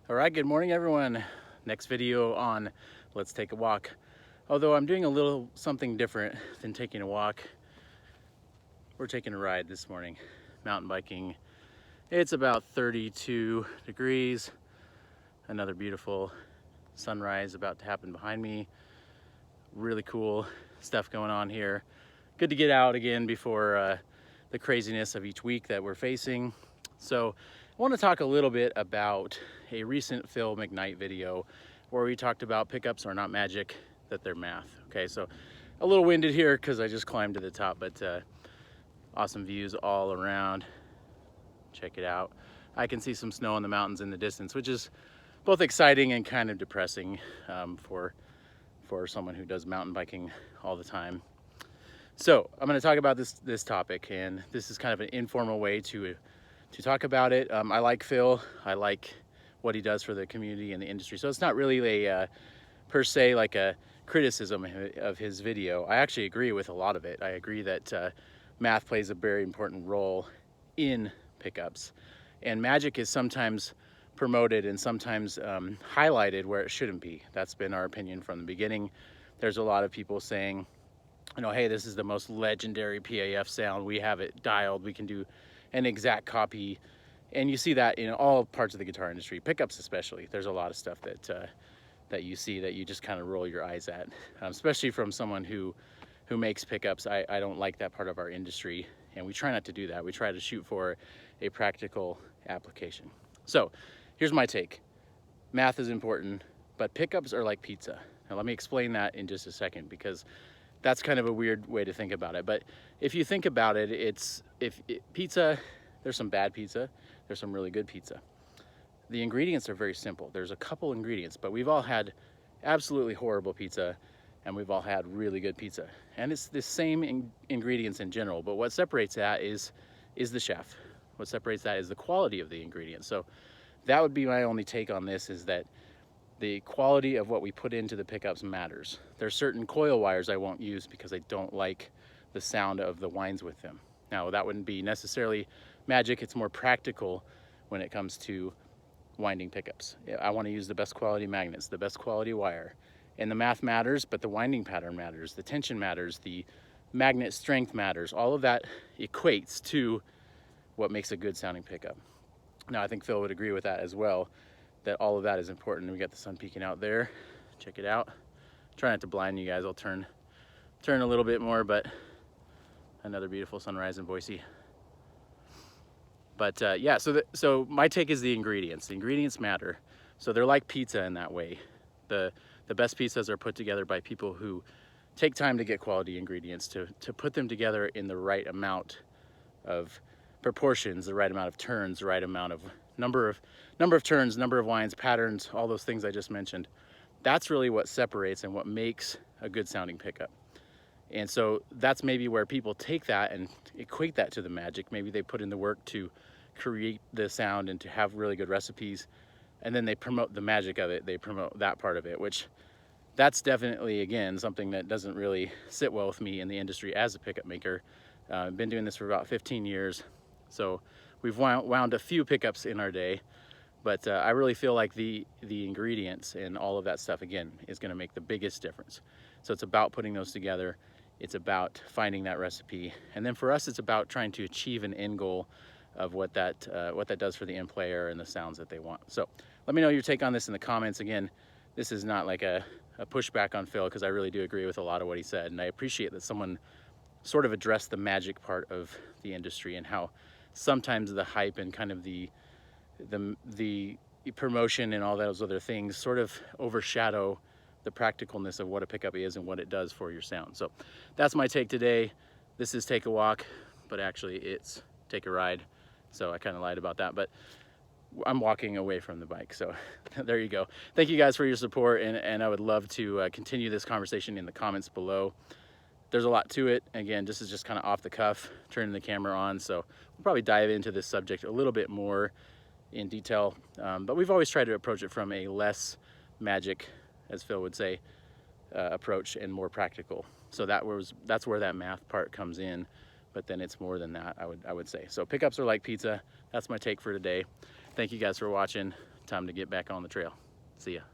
All right, good morning everyone. Next video on Let's Take a Walk. Although I'm doing a little something different than taking a walk. We're taking a ride this morning, mountain biking. It's about 32 degrees. Another beautiful sunrise about to happen behind me. Really cool stuff going on here. Good to get out again before the craziness of each week that we're facing. So I want to talk a little bit about a recent Phil McKnight video where we talked about pickups are not magic, that they're math. Okay, so a little winded here because I just climbed to the top, but awesome views all around. Check it out. I can see some snow in the mountains in the distance, which is both exciting and kind of depressing for someone who does mountain biking all the time. So I'm going to talk about this topic, and this is kind of an informal way to talk about it. I like Phil. I like what he does for the community and the industry. So it's not really a per se like a criticism of his video. I actually agree with a lot of it. I agree that math plays a very important role in pickups, and magic is sometimes promoted and sometimes highlighted where it shouldn't be. That's been our opinion from the beginning. There's a lot of people saying, you know, hey, this is the most legendary PAF sound. We have it dialed. We can do an exact copy. And you see that in all parts of the guitar industry, pickups especially. There's a lot of stuff that you see that you just kind of roll your eyes at, especially from someone who makes pickups. I don't like that part of our industry, and we try not to do that. We try to shoot for a practical application. So here's my take. Math is important, but pickups are like pizza. Now let me explain that in just a second, because that's kind of a weird way to think about it. But if you think about it, pizza, there's some bad pizza, there's some really good pizza. The ingredients are very simple. There's a couple ingredients, but we've all had absolutely horrible pizza, and we've all had really good pizza. And it's the same ingredients in general, but what separates that is the chef. What separates that is the quality of the ingredients. So that would be my only take on this, is that the quality of what we put into the pickups matters. There's certain coil wires I won't use because I don't like the sound of the winds with them. Now, that wouldn't be necessarily magic. It's more practical when it comes to winding pickups. I want to use the best quality magnets, the best quality wire. And the math matters, but the winding pattern matters, the tension matters, the magnet strength matters. All of that equates to what makes a good sounding pickup. Now, I think Phil would agree with that as well, that all of that is important. We got the sun peeking out there. Check it out. Try not to blind you guys. I'll turn a little bit more, but another beautiful sunrise in Boise. But yeah, so my take is the ingredients. The ingredients matter. So they're like pizza in that way. The best pizzas are put together by people who take time to get quality ingredients, to put them together in the right amount of proportions, the right amount of turns, the right amount of number of turns, number of winds, patterns, all those things I just mentioned. That's really what separates and what makes a good sounding pickup. And so that's maybe where people take that and equate that to the magic. Maybe they put in the work to create the sound and to have really good recipes, and then they promote the magic of it. They promote that part of it, which that's definitely, again, something that doesn't really sit well with me in the industry as a pickup maker. I've been doing this for about 15 years. So we've wound a few pickups in our day, but I really feel like the ingredients and all of that stuff, again, is going to make the biggest difference. So it's about putting those together. It's about finding that recipe. And then for us, it's about trying to achieve an end goal of what that does for the end player and the sounds that they want. So let me know your take on this in the comments. Again, this is not like a pushback on Phil, because I really do agree with a lot of what he said. And I appreciate that someone sort of addressed the magic part of the industry and how sometimes the hype and kind of the promotion and all those other things sort of overshadow the practicalness of what a pickup is and what it does for your sound. So that's my take today. This is Take a Walk, but actually it's Take a Ride. So I kind of lied about that, but I'm walking away from the bike. So there you go. Thank you guys for your support, and I would love to continue this conversation in the comments below. There's a lot to it. Again, this is just kind of off the cuff, turning the camera on. So we'll probably dive into this subject a little bit more in detail. But we've always tried to approach it from a less magic, as Phil would say, approach, and more practical. So that's where that math part comes in. But then it's more than that, I would say. So pickups are like pizza. That's my take for today. Thank you guys for watching. time to get back on the trail. See ya.